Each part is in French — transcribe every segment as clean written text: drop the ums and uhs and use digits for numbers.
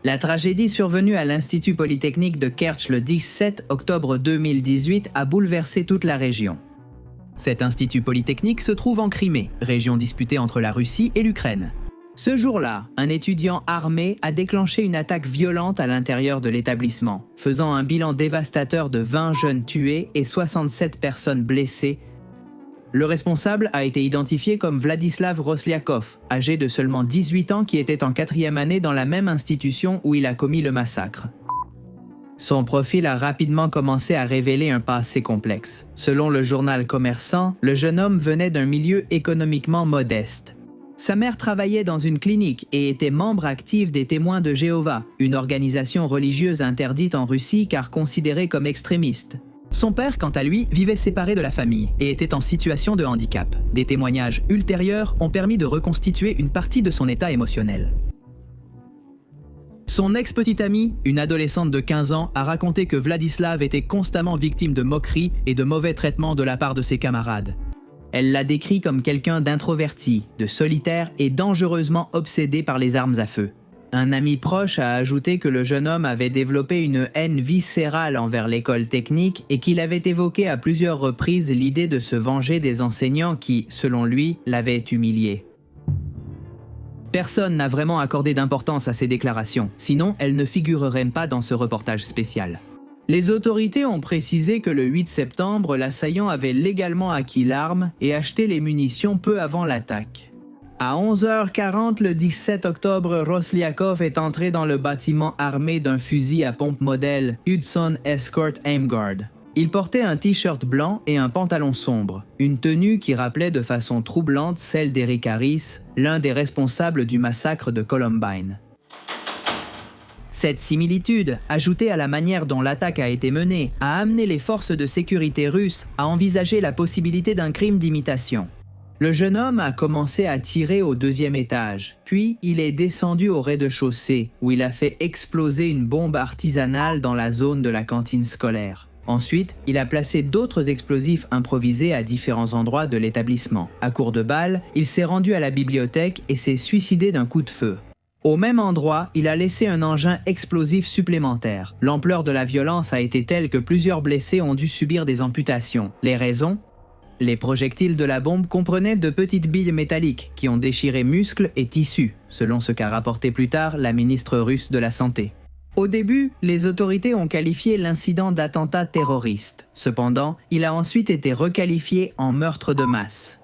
La tragédie survenue à l'Institut Polytechnique de Kerch le 17 octobre 2018 a bouleversé toute la région. Cet institut polytechnique se trouve en Crimée, région disputée entre la Russie et l'Ukraine. Ce jour-là, un étudiant armé a déclenché une attaque violente à l'intérieur de l'établissement, faisant un bilan dévastateur de 20 jeunes tués et 67 personnes blessées. Le responsable a été identifié comme Vladislav Rosliakov, âgé de seulement 18 ans qui était en 4e année dans la même institution où il a commis le massacre. Son profil a rapidement commencé à révéler un passé complexe. Selon le journal Commerçant, le jeune homme venait d'un milieu économiquement modeste. Sa mère travaillait dans une clinique et était membre actif des Témoins de Jéhovah, une organisation religieuse interdite en Russie car considérée comme extrémiste. Son père, quant à lui, vivait séparé de la famille et était en situation de handicap. Des témoignages ultérieurs ont permis de reconstituer une partie de son état émotionnel. Son ex-petite amie, une adolescente de 15 ans, a raconté que Vladislav était constamment victime de moqueries et de mauvais traitements de la part de ses camarades. Elle l'a décrit comme quelqu'un d'introverti, de solitaire et dangereusement obsédé par les armes à feu. Un ami proche a ajouté que le jeune homme avait développé une haine viscérale envers l'école technique et qu'il avait évoqué à plusieurs reprises l'idée de se venger des enseignants qui, selon lui, l'avaient humilié. Personne n'a vraiment accordé d'importance à ces déclarations, sinon elles ne figureraient pas dans ce reportage spécial. Les autorités ont précisé que le 8 septembre, l'assaillant avait légalement acquis l'arme et acheté les munitions peu avant l'attaque. À 11h40 le 17 octobre, Rosliakov est entré dans le bâtiment armé d'un fusil à pompe modèle Hudson Escort Aim Guard. Il portait un t-shirt blanc et un pantalon sombre, une tenue qui rappelait de façon troublante celle d'Eric Harris, l'un des responsables du massacre de Columbine. Cette similitude, ajoutée à la manière dont l'attaque a été menée, a amené les forces de sécurité russes à envisager la possibilité d'un crime d'imitation. Le jeune homme a commencé à tirer au 2e étage, puis il est descendu au rez-de-chaussée où il a fait exploser une bombe artisanale dans la zone de la cantine scolaire. Ensuite, il a placé d'autres explosifs improvisés à différents endroits de l'établissement. À court de balles, il s'est rendu à la bibliothèque et s'est suicidé d'un coup de feu. Au même endroit, il a laissé un engin explosif supplémentaire. L'ampleur de la violence a été telle que plusieurs blessés ont dû subir des amputations. Les raisons ? Les projectiles de la bombe comprenaient de petites billes métalliques qui ont déchiré muscles et tissus, selon ce qu'a rapporté plus tard la ministre russe de la Santé. Au début, les autorités ont qualifié l'incident d'attentat terroriste. Cependant, il a ensuite été requalifié en meurtre de masse.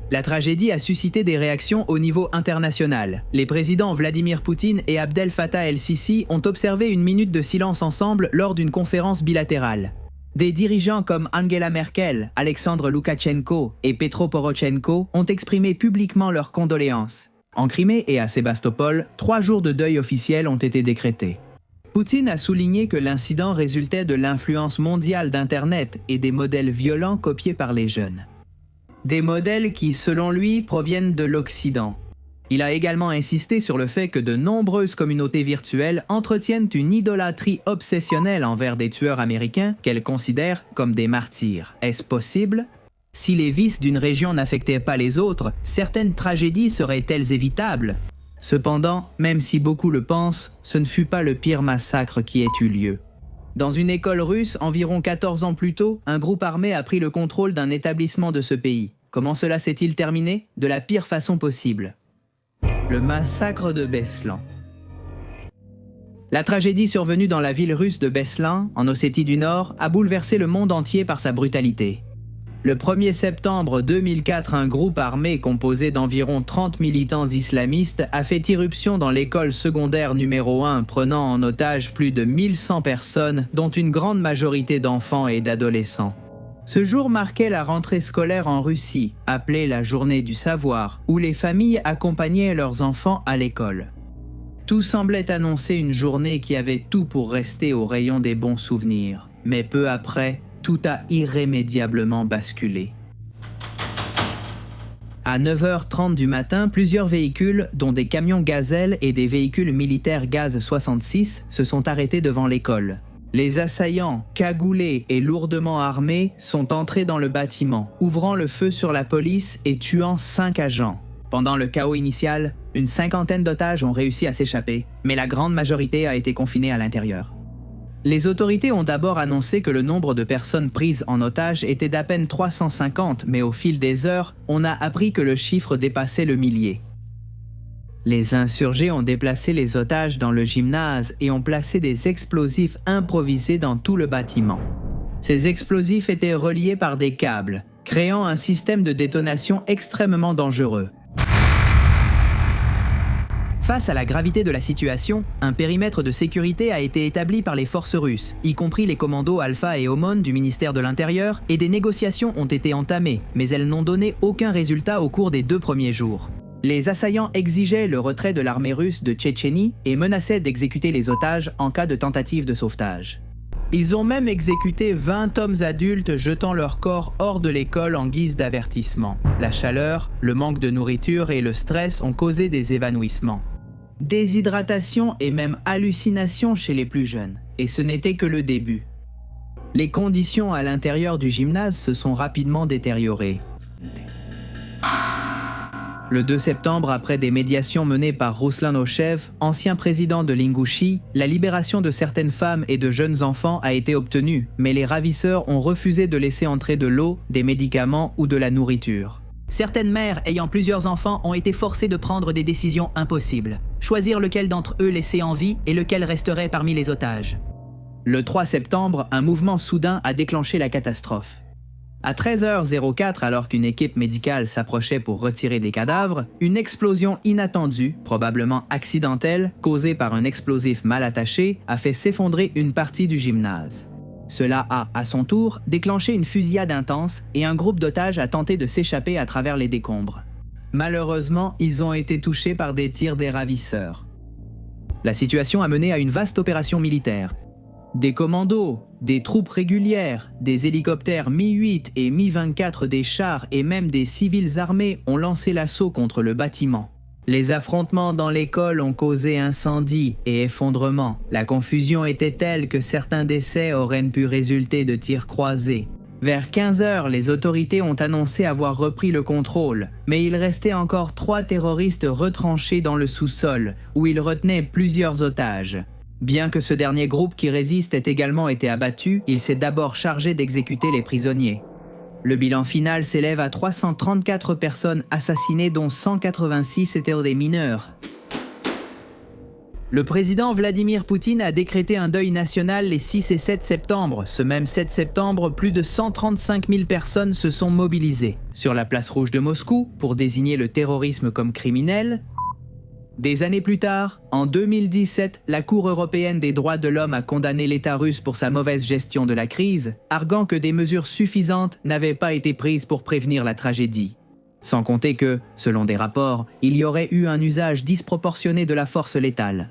La tragédie a suscité des réactions au niveau international. Les présidents Vladimir Poutine et Abdel Fattah el-Sisi ont observé une minute de silence ensemble lors d'une conférence bilatérale. Des dirigeants comme Angela Merkel, Alexandre Loukachenko et Petro Porochenko ont exprimé publiquement leurs condoléances. En Crimée et à Sébastopol, 3 jours de deuil officiel ont été décrétés. Poutine a souligné que l'incident résultait de l'influence mondiale d'Internet et des modèles violents copiés par les jeunes. Des modèles qui, selon lui, proviennent de l'Occident. Il a également insisté sur le fait que de nombreuses communautés virtuelles entretiennent une idolâtrie obsessionnelle envers des tueurs américains qu'elles considèrent comme des martyrs. Est-ce possible ? Si les vices d'une région n'affectaient pas les autres, certaines tragédies seraient-elles évitables ? Cependant, même si beaucoup le pensent, ce ne fut pas le pire massacre qui ait eu lieu. Dans une école russe, environ 14 ans plus tôt, un groupe armé a pris le contrôle d'un établissement de ce pays. Comment cela s'est-il terminé ? De la pire façon possible. Le massacre de Beslan. La tragédie survenue dans la ville russe de Beslan, en Ossétie du Nord, a bouleversé le monde entier par sa brutalité. Le 1er septembre 2004, un groupe armé composé d'environ 30 militants islamistes a fait irruption dans l'école secondaire numéro 1, prenant en otage plus de 1100 personnes, dont une grande majorité d'enfants et d'adolescents. Ce jour marquait la rentrée scolaire en Russie, appelée la Journée du Savoir, où les familles accompagnaient leurs enfants à l'école. Tout semblait annoncer une journée qui avait tout pour rester au rayon des bons souvenirs. Mais peu après, tout a irrémédiablement basculé. À 9h30 du matin, plusieurs véhicules, dont des camions Gazelle et des véhicules militaires Gaz 66, se sont arrêtés devant l'école. Les assaillants, cagoulés et lourdement armés, sont entrés dans le bâtiment, ouvrant le feu sur la police et tuant 5 agents. Pendant le chaos initial, Une cinquantaine d'otages ont réussi à s'échapper, mais la grande majorité a été confinée à l'intérieur. Les autorités ont d'abord annoncé que le nombre de personnes prises en otage était d'à peine 350, mais au fil des heures, on a appris que le chiffre dépassait le millier. Les insurgés ont déplacé les otages dans le gymnase et ont placé des explosifs improvisés dans tout le bâtiment. Ces explosifs étaient reliés par des câbles, créant un système de détonation extrêmement dangereux. Face à la gravité de la situation, un périmètre de sécurité a été établi par les forces russes, y compris les commandos Alpha et Omon du ministère de l'Intérieur, et des négociations ont été entamées, mais elles n'ont donné aucun résultat au cours des 2 premiers jours. Les assaillants exigeaient le retrait de l'armée russe de Tchétchénie et menaçaient d'exécuter les otages en cas de tentative de sauvetage. Ils ont même exécuté 20 hommes adultes jetant leur corps hors de l'école en guise d'avertissement. La chaleur, le manque de nourriture et le stress ont causé des évanouissements. Déshydratation et même hallucination chez les plus jeunes. Et ce n'était que le début. Les conditions à l'intérieur du gymnase se sont rapidement détériorées. Le 2 septembre, après des médiations menées par Ruslan Oshev, ancien président de l'Ingouchie, la libération de certaines femmes et de jeunes enfants a été obtenue, mais les ravisseurs ont refusé de laisser entrer de l'eau, des médicaments ou de la nourriture. Certaines mères ayant plusieurs enfants ont été forcées de prendre des décisions impossibles. Choisir lequel d'entre eux laisser en vie et lequel resterait parmi les otages. Le 3 septembre, un mouvement soudain a déclenché la catastrophe. À 13h04, alors qu'une équipe médicale s'approchait pour retirer des cadavres, une explosion inattendue, probablement accidentelle, causée par un explosif mal attaché, a fait s'effondrer une partie du gymnase. Cela a, à son tour, déclenché une fusillade intense et un groupe d'otages a tenté de s'échapper à travers les décombres. Malheureusement, ils ont été touchés par des tirs des ravisseurs. La situation a mené à une vaste opération militaire. Des commandos, des troupes régulières, des hélicoptères Mi-8 et Mi-24 des chars et même des civils armés ont lancé l'assaut contre le bâtiment. Les affrontements dans l'école ont causé incendies et effondrements. La confusion était telle que certains décès auraient pu résulter de tirs croisés. Vers 15h, les autorités ont annoncé avoir repris le contrôle, mais il restait encore 3 terroristes retranchés dans le sous-sol, où ils retenaient plusieurs otages. Bien que ce dernier groupe qui résiste ait également été abattu, il s'est d'abord chargé d'exécuter les prisonniers. Le bilan final s'élève à 334 personnes assassinées dont 186 étaient des mineurs. Le président Vladimir Poutine a décrété un deuil national les 6 et 7 septembre. Ce même 7 septembre, plus de 135 000 personnes se sont mobilisées sur la place rouge de Moscou pour désigner le terrorisme comme criminel. Des années plus tard, en 2017, la Cour européenne des droits de l'homme a condamné l'État russe pour sa mauvaise gestion de la crise, arguant que des mesures suffisantes n'avaient pas été prises pour prévenir la tragédie. Sans compter que, selon des rapports, il y aurait eu un usage disproportionné de la force létale.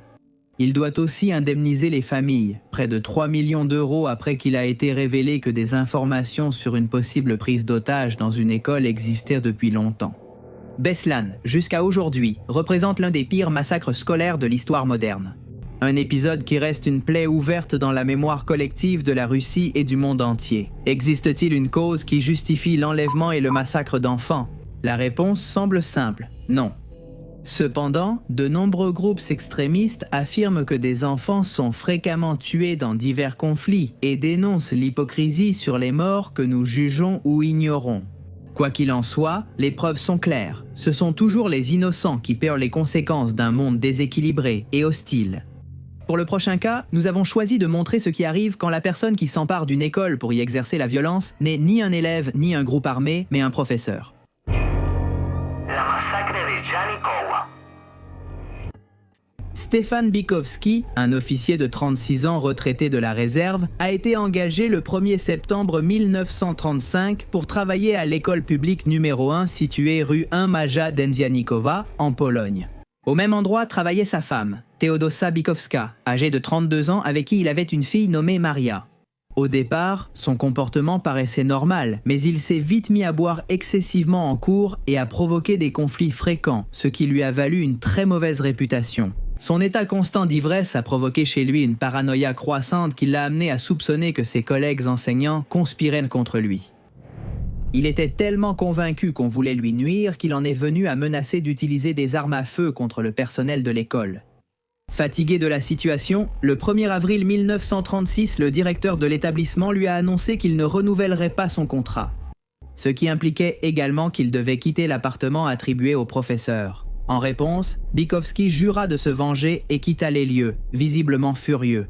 Il doit aussi indemniser les familles, près de 3 millions d'euros après qu'il a été révélé que des informations sur une possible prise d'otage dans une école existaient depuis longtemps. Beslan, jusqu'à aujourd'hui, représente l'un des pires massacres scolaires de l'histoire moderne. Un épisode qui reste une plaie ouverte dans la mémoire collective de la Russie et du monde entier. Existe-t-il une cause qui justifie l'enlèvement et le massacre d'enfants? La réponse semble simple, non. Cependant, de nombreux groupes extrémistes affirment que des enfants sont fréquemment tués dans divers conflits et dénoncent l'hypocrisie sur les morts que nous jugeons ou ignorons. Quoi qu'il en soit, les preuves sont claires. Ce sont toujours les innocents qui paient les conséquences d'un monde déséquilibré et hostile. Pour le prochain cas, nous avons choisi de montrer ce qui arrive quand la personne qui s'empare d'une école pour y exercer la violence n'est ni un élève ni un groupe armé, mais un professeur. La massacre de Janikowa. Stefan Bikovski, un officier de 36 ans retraité de la réserve, a été engagé le 1er septembre 1935 pour travailler à l'école publique numéro 1 située rue 1 Maja Denzianikowa, en Pologne. Au même endroit travaillait sa femme, Teodosa Bikowska, âgée de 32 ans avec qui il avait une fille nommée Maria. Au départ, son comportement paraissait normal, mais il s'est vite mis à boire excessivement en cours et à provoquer des conflits fréquents, ce qui lui a valu une très mauvaise réputation. Son état constant d'ivresse a provoqué chez lui une paranoïa croissante qui l'a amené à soupçonner que ses collègues enseignants conspiraient contre lui. Il était tellement convaincu qu'on voulait lui nuire qu'il en est venu à menacer d'utiliser des armes à feu contre le personnel de l'école. Fatigué de la situation, le 1er avril 1936, le directeur de l'établissement lui a annoncé qu'il ne renouvellerait pas son contrat. Ce qui impliquait également qu'il devait quitter l'appartement attribué au professeur. En réponse, Bykowski jura de se venger et quitta les lieux, visiblement furieux.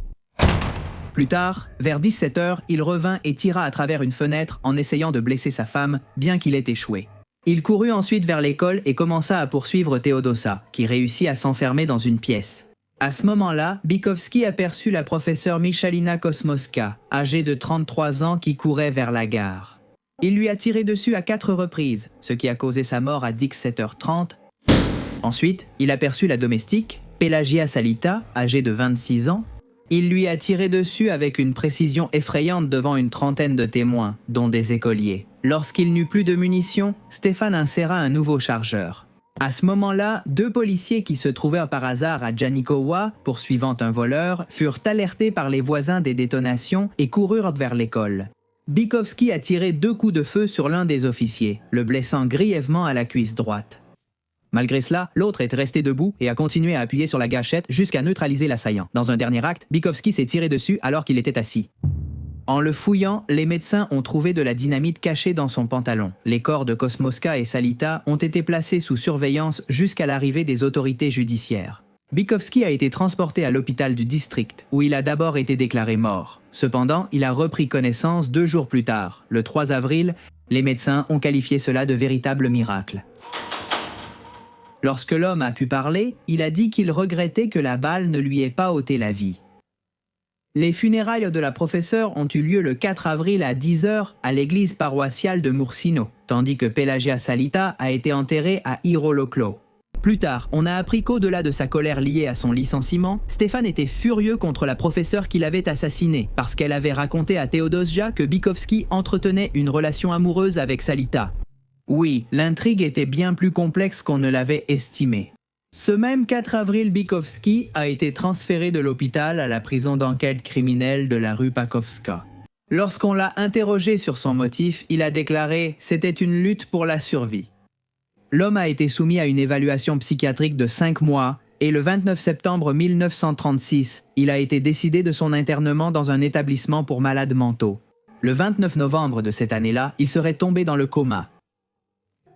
Plus tard, vers 17h, il revint et tira à travers une fenêtre en essayant de blesser sa femme, bien qu'il ait échoué. Il courut ensuite vers l'école et commença à poursuivre Teodosa, qui réussit à s'enfermer dans une pièce. À ce moment-là, Bykowski aperçut la professeure Michalina Kosmowska, âgée de 33 ans, qui courait vers la gare. Il lui a tiré dessus à 4 reprises, ce qui a causé sa mort à 17h30. Ensuite, il aperçut la domestique, Pelagia Salita, âgée de 26 ans. Il lui a tiré dessus avec une précision effrayante devant une trentaine de témoins, dont des écoliers. Lorsqu'il n'eut plus de munitions, Stéphane inséra un nouveau chargeur. À ce moment-là, 2 policiers qui se trouvaient par hasard à Janikowa, poursuivant un voleur, furent alertés par les voisins des détonations et coururent vers l'école. Bykowski a tiré 2 coups de feu sur l'un des officiers, le blessant grièvement à la cuisse droite. Malgré cela, l'autre est resté debout et a continué à appuyer sur la gâchette jusqu'à neutraliser l'assaillant. Dans un dernier acte, Bykowski s'est tiré dessus alors qu'il était assis. En le fouillant, les médecins ont trouvé de la dynamite cachée dans son pantalon. Les corps de Kosmowska et Salita ont été placés sous surveillance jusqu'à l'arrivée des autorités judiciaires. Bykowski a été transporté à l'hôpital du district, où il a d'abord été déclaré mort. Cependant, il a repris connaissance 2 jours plus tard. Le 3 avril, les médecins ont qualifié cela de véritable miracle. Lorsque l'homme a pu parler, il a dit qu'il regrettait que la balle ne lui ait pas ôté la vie. Les funérailles de la professeure ont eu lieu le 4 avril à 10h à l'église paroissiale de Mursino, tandis que Pelagia Salita a été enterrée à Hiroloklo. Plus tard, on a appris qu'au-delà de sa colère liée à son licenciement, Stéphane était furieux contre la professeure qui l'avait assassinée, parce qu'elle avait raconté à Teodosia que Bykowski entretenait une relation amoureuse avec Salita. Oui, l'intrigue était bien plus complexe qu'on ne l'avait estimé. Ce même 4 avril, Bykowski a été transféré de l'hôpital à la prison d'enquête criminelle de la rue Pakowska. Lorsqu'on l'a interrogé sur son motif, il a déclaré « C'était une lutte pour la survie ». L'homme a été soumis à une évaluation psychiatrique de 5 mois et le 29 septembre 1936, il a été décidé de son internement dans un établissement pour malades mentaux. Le 29 novembre de cette année-là, il serait tombé dans le coma.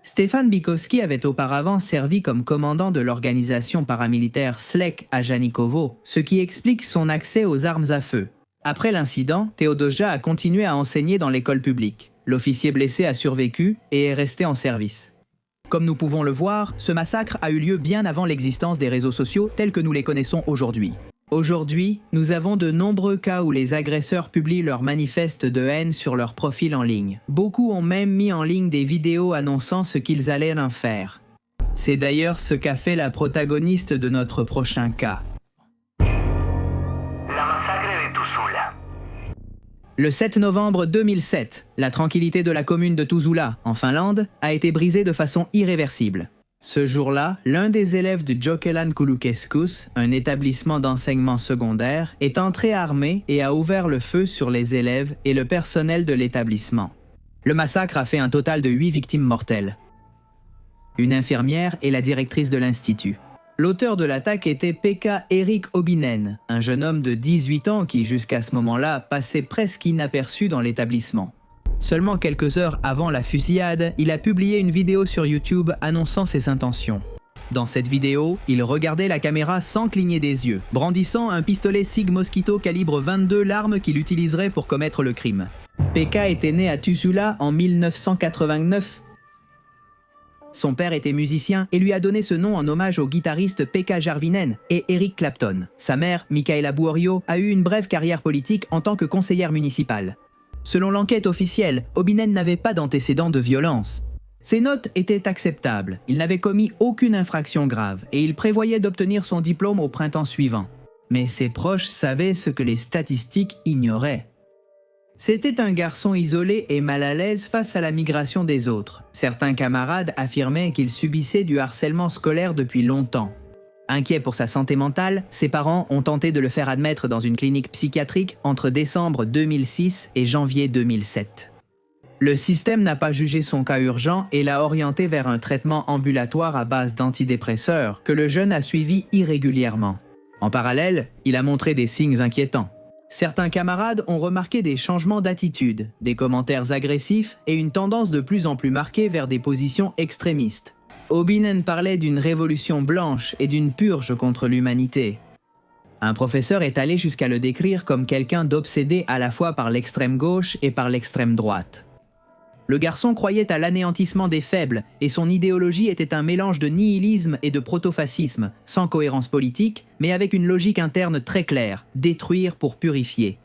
Stéphane Bykowski avait auparavant servi comme commandant de l'organisation paramilitaire SLEC à Janikowo, ce qui explique son accès aux armes à feu. Après l'incident, Teodosia a continué à enseigner dans l'école publique. L'officier blessé a survécu et est resté en service. Comme nous pouvons le voir, ce massacre a eu lieu bien avant l'existence des réseaux sociaux tels que nous les connaissons aujourd'hui. Aujourd'hui, nous avons de nombreux cas où les agresseurs publient leurs manifestes de haine sur leur profil en ligne. Beaucoup ont même mis en ligne des vidéos annonçant ce qu'ils allaient en faire. C'est d'ailleurs ce qu'a fait la protagoniste de notre prochain cas. La massacre de Tuusula. Le 7 novembre 2007, la tranquillité de la commune de Tuusula, en Finlande, a été brisée de façon irréversible. Ce jour-là, l'un des élèves de Jokelan Koulukeskus, un établissement d'enseignement secondaire, est entré armé et a ouvert le feu sur les élèves et le personnel de l'établissement. Le massacre a fait un total de 8 victimes mortelles. Une infirmière et la directrice de l'institut. L'auteur de l'attaque était Pekka Erik Obinen, un jeune homme de 18 ans qui, jusqu'à ce moment-là, passait presque inaperçu dans l'établissement. Seulement quelques heures avant la fusillade, il a publié une vidéo sur YouTube annonçant ses intentions. Dans cette vidéo, il regardait la caméra sans cligner des yeux, brandissant un pistolet Sig Mosquito calibre 22, l'arme qu'il utiliserait pour commettre le crime. Pekka était né à Tuusula en 1989. Son père était musicien et lui a donné ce nom en hommage aux guitaristes Pekka Järvinen et Eric Clapton. Sa mère, Mikaela Buorio, a eu une brève carrière politique en tant que conseillère municipale. Selon l'enquête officielle, Obinen n'avait pas d'antécédents de violence. Ses notes étaient acceptables, il n'avait commis aucune infraction grave et il prévoyait d'obtenir son diplôme au printemps suivant. Mais ses proches savaient ce que les statistiques ignoraient. C'était un garçon isolé et mal à l'aise face à la migration des autres. Certains camarades affirmaient qu'il subissait du harcèlement scolaire depuis longtemps. Inquiet pour sa santé mentale, ses parents ont tenté de le faire admettre dans une clinique psychiatrique entre décembre 2006 et janvier 2007. Le système n'a pas jugé son cas urgent et l'a orienté vers un traitement ambulatoire à base d'antidépresseurs que le jeune a suivi irrégulièrement. En parallèle, il a montré des signes inquiétants. Certains camarades ont remarqué des changements d'attitude, des commentaires agressifs et une tendance de plus en plus marquée vers des positions extrémistes. Obinen parlait d'une révolution blanche et d'une purge contre l'humanité. Un professeur est allé jusqu'à le décrire comme quelqu'un d'obsédé à la fois par l'extrême gauche et par l'extrême droite. Le garçon croyait à l'anéantissement des faibles et son idéologie était un mélange de nihilisme et de protofascisme, sans cohérence politique, mais avec une logique interne très claire, détruire pour purifier.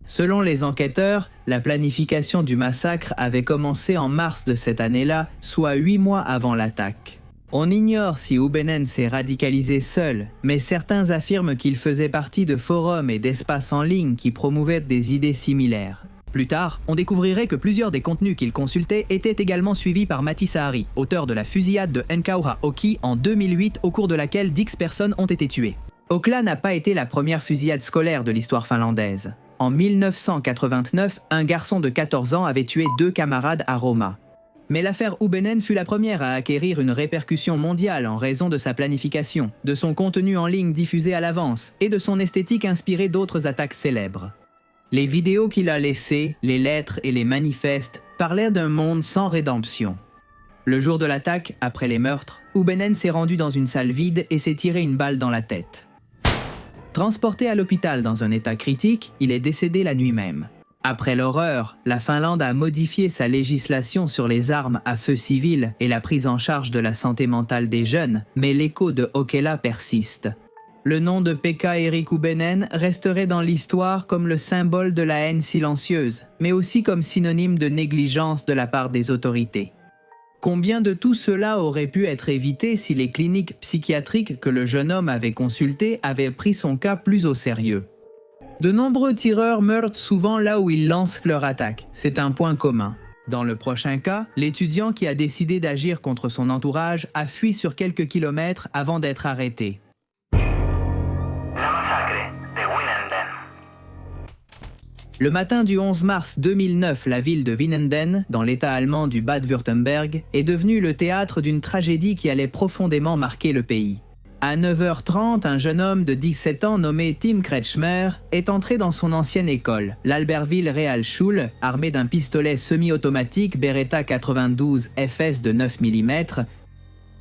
Selon les enquêteurs, la planification du massacre avait commencé en mars de cette année-là, soit 8 mois avant l'attaque. On ignore si Oubenen s'est radicalisé seul, mais certains affirment qu'il faisait partie de forums et d'espaces en ligne qui promouvaient des idées similaires. Plus tard, on découvrirait que plusieurs des contenus qu'il consultait étaient également suivis par Mati Sahari, auteur de la fusillade de Nkauha-Oki en 2008 au cours de laquelle 10 personnes ont été tuées. Okla n'a pas été la première fusillade scolaire de l'histoire finlandaise. En 1989, un garçon de 14 ans avait tué 2 camarades à Roma. Mais l'affaire Oubenen fut la première à acquérir une répercussion mondiale en raison de sa planification, de son contenu en ligne diffusé à l'avance et de son esthétique inspirée d'autres attaques célèbres. Les vidéos qu'il a laissées, les lettres et les manifestes parlaient d'un monde sans rédemption. Le jour de l'attaque, après les meurtres, Oubenen s'est rendu dans une salle vide et s'est tiré une balle dans la tête. Transporté à l'hôpital dans un état critique, il est décédé la nuit même. Après l'horreur, la Finlande a modifié sa législation sur les armes à feu civil et la prise en charge de la santé mentale des jeunes, mais l'écho de Okela persiste. Le nom de Pekka Erik Oubenen resterait dans l'histoire comme le symbole de la haine silencieuse, mais aussi comme synonyme de négligence de la part des autorités. Combien de tout cela aurait pu être évité si les cliniques psychiatriques que le jeune homme avait consultées avaient pris son cas plus au sérieux? De nombreux tireurs meurent souvent là où ils lancent leur attaque, c'est un point commun. Dans le prochain cas, l'étudiant qui a décidé d'agir contre son entourage a fui sur quelques kilomètres avant d'être arrêté. La massacre de Winnenden. Le matin du 11 mars 2009, la ville de Winnenden, dans l'état allemand du Bade-Wurtemberg, est devenue le théâtre d'une tragédie qui allait profondément marquer le pays. À 9h30, un jeune homme de 17 ans nommé Tim Kretschmer est entré dans son ancienne école, l'Albertville Realschule, armé d'un pistolet semi-automatique Beretta 92 FS de 9 mm.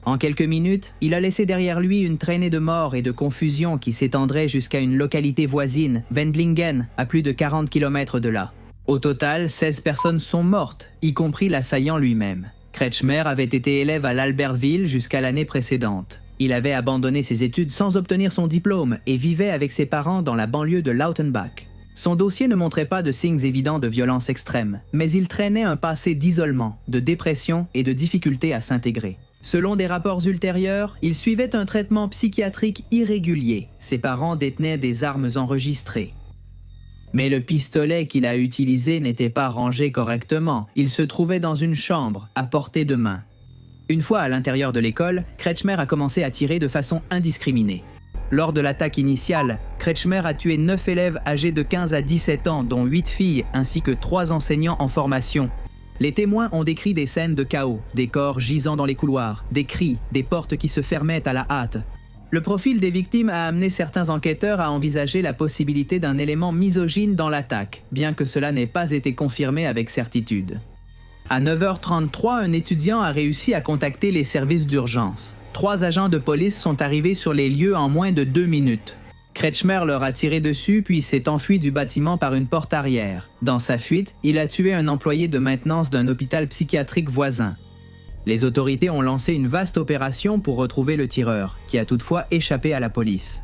En quelques minutes, il a laissé derrière lui une traînée de morts et de confusion qui s'étendrait jusqu'à une localité voisine, Wendlingen, à plus de 40 km de là. Au total, 16 personnes sont mortes, y compris l'assaillant lui-même. Kretschmer avait été élève à l'Albertville jusqu'à l'année précédente. Il avait abandonné ses études sans obtenir son diplôme et vivait avec ses parents dans la banlieue de Lautenbach. Son dossier ne montrait pas de signes évidents de violence extrême, mais il traînait un passé d'isolement, de dépression et de difficulté à s'intégrer. Selon des rapports ultérieurs, il suivait un traitement psychiatrique irrégulier. Ses parents détenaient des armes enregistrées. Mais le pistolet qu'il a utilisé n'était pas rangé correctement. Il se trouvait dans une chambre, à portée de main. Une fois à l'intérieur de l'école, Kretschmer a commencé à tirer de façon indiscriminée. Lors de l'attaque initiale, Kretschmer a tué 9 élèves âgés de 15 à 17 ans, dont 8 filles, ainsi que 3 enseignants en formation. Les témoins ont décrit des scènes de chaos, des corps gisant dans les couloirs, des cris, des portes qui se fermaient à la hâte. Le profil des victimes a amené certains enquêteurs à envisager la possibilité d'un élément misogyne dans l'attaque, bien que cela n'ait pas été confirmé avec certitude. À 9h33, un étudiant a réussi à contacter les services d'urgence. 3 agents de police sont arrivés sur les lieux en moins de 2 minutes. Kretschmer leur a tiré dessus puis s'est enfui du bâtiment par une porte arrière. Dans sa fuite, il a tué un employé de maintenance d'un hôpital psychiatrique voisin. Les autorités ont lancé une vaste opération pour retrouver le tireur, qui a toutefois échappé à la police.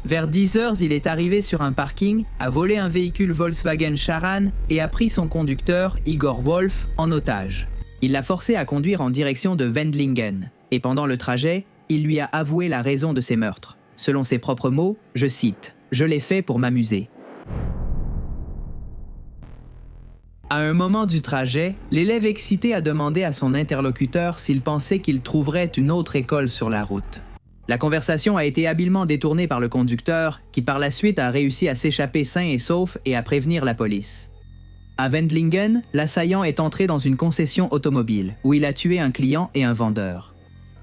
Vers 10h, il est arrivé sur un parking, a volé un véhicule Volkswagen Charan et a pris son conducteur, Igor Wolf, en otage. Il l'a forcé à conduire en direction de Wendlingen. Et pendant le trajet, il lui a avoué la raison de ses meurtres. Selon ses propres mots, je cite, « Je l'ai fait pour m'amuser ». À un moment du trajet, l'élève excité a demandé à son interlocuteur s'il pensait qu'il trouverait une autre école sur la route. La conversation a été habilement détournée par le conducteur, qui par la suite a réussi à s'échapper sain et sauf et à prévenir la police. À Wendlingen, l'assaillant est entré dans une concession automobile, où il a tué un client et un vendeur.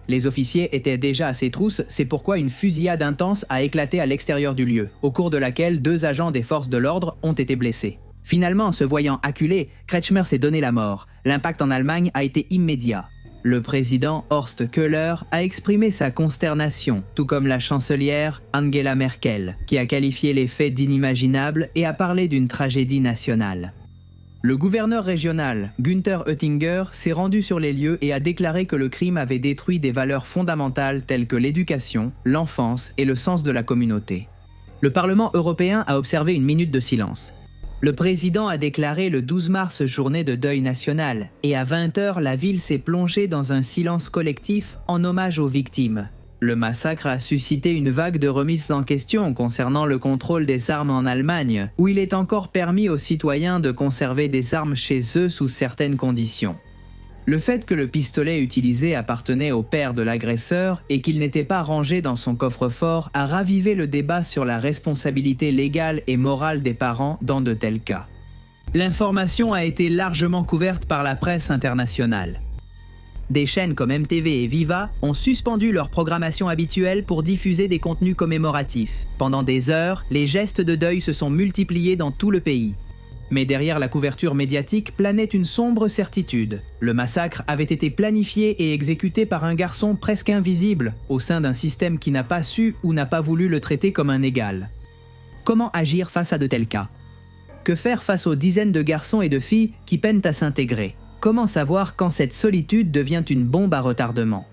Les officiers étaient déjà à ses trousses, c'est pourquoi une fusillade intense a éclaté à l'extérieur du lieu, au cours de laquelle 2 agents des forces de l'ordre ont été blessés. Finalement, se voyant acculé, Kretschmer s'est donné la mort. L'impact en Allemagne a été immédiat. Le président Horst Köhler a exprimé sa consternation, tout comme la chancelière Angela Merkel, qui a qualifié les faits d'inimaginables et a parlé d'une tragédie nationale. Le gouverneur régional, Günther Oettinger, s'est rendu sur les lieux et a déclaré que le crime avait détruit des valeurs fondamentales telles que l'éducation, l'enfance et le sens de la communauté. Le Parlement européen a observé une minute de silence. Le président a déclaré le 12 mars journée de deuil national, et à 20h, la ville s'est plongée dans un silence collectif en hommage aux victimes. Le massacre a suscité une vague de remises en question concernant le contrôle des armes en Allemagne, où il est encore permis aux citoyens de conserver des armes chez eux sous certaines conditions. Le fait que le pistolet utilisé appartenait au père de l'agresseur et qu'il n'était pas rangé dans son coffre-fort a ravivé le débat sur la responsabilité légale et morale des parents dans de tels cas. L'information a été largement couverte par la presse internationale. Des chaînes comme MTV et Viva ont suspendu leur programmation habituelle pour diffuser des contenus commémoratifs. Pendant des heures, les gestes de deuil se sont multipliés dans tout le pays. Mais derrière la couverture médiatique planait une sombre certitude. Le massacre avait été planifié et exécuté par un garçon presque invisible, au sein d'un système qui n'a pas su ou n'a pas voulu le traiter comme un égal. Comment agir face à de tels cas? Que faire face aux dizaines de garçons et de filles qui peinent à s'intégrer? Comment savoir quand cette solitude devient une bombe à retardement?